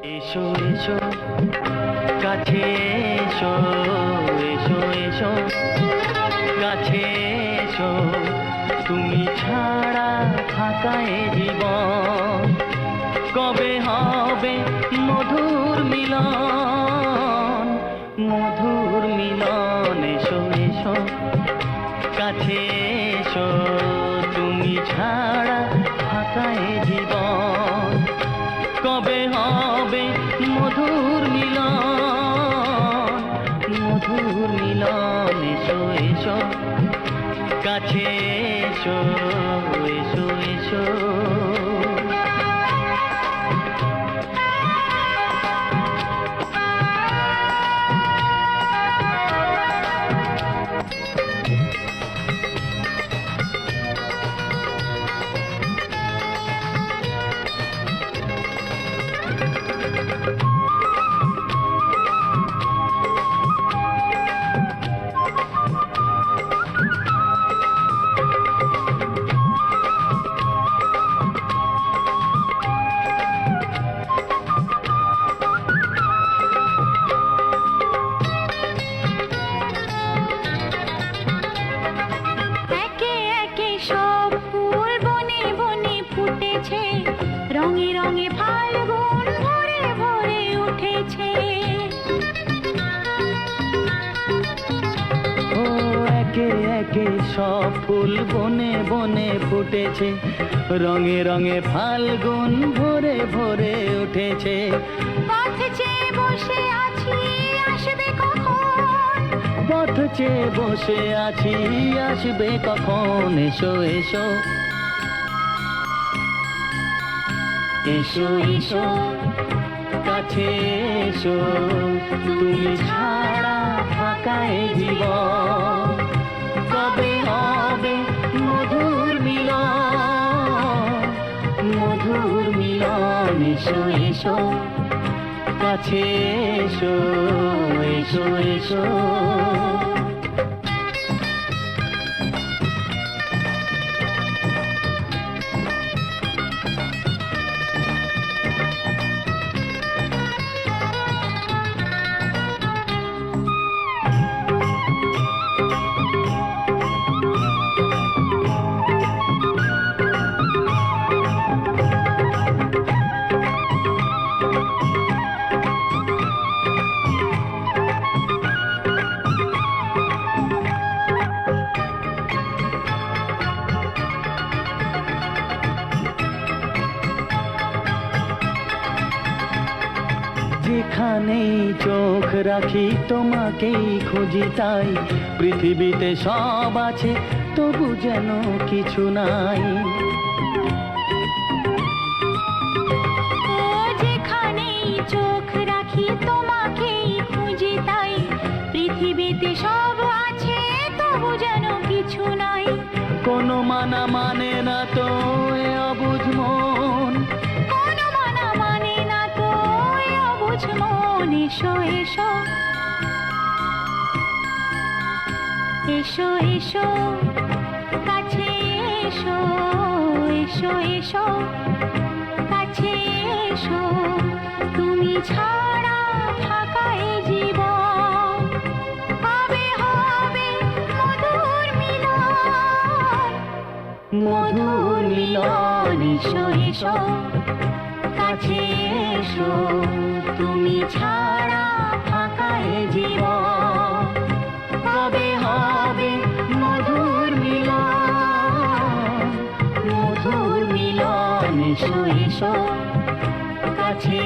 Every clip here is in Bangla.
এসো এসো কাছে এসো, এসো এসো কাছে এসো, তুমি ছাড়া ফাঁকা এ জীবন। কবে হবে মধুর মিলন, মধুর মিলন। এসো এসো কাছে এসো, তুমি ছাড়া ফাঁকা এ জীবন। কবে হবে মধুর মিলন, মধুর মিলন। এসো এসো কাছে এসো, এসো এসো। রঙে রঙে ফাল্গুন ভরে ভরে উঠেছে। ও একে একে সব ফুল বনে বনে ফুটেছে, রঙে রঙে ফাল্গুন ভরে ভরে উঠেছে। পথ চেয়ে বসে আছি আসবে কখন, পথ চেয়ে বসে আছি আসবে কখন। এসো এসো এসো এসো কাছে এসো, তুমি ছাড়া ফাঁকা এ জীবন। কবে হবে মধুর মিলন, মধুর মিলন। এসো এসো কাছে এসো, এসো এসো। যেখানেই চোখ রাখি তোমাকেই খুঁজি, তাই পৃথিবীতে সব আছে তবু যেন কিছু নাই। যেখানেই চোখ রাখি তোমাকেই খুঁজি, তাই পৃথিবীতে সব আছে তবু যেন কিছু নাই। কোনো মানা মানে না তো এ অবুঝ মন, কোনো মানা মানে না তো এ অবুঝ মন। এসো এসো এসো এসো কাছে এসো, এসো এসো কাছে এসো, তুমি ছাড়া ফাঁকা এ জীবন। কবে হবে মধুর মিলন, মধুর মিলন। এসো এসো কাছে এসো, তুমি ছাড়া ফাঁকা এ জীবন। কবে হবে মধুর মিলন, মধুর মিলন। এসো এসো কাছে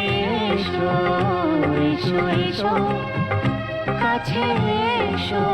এসো, এসো এসো কাছে এসো।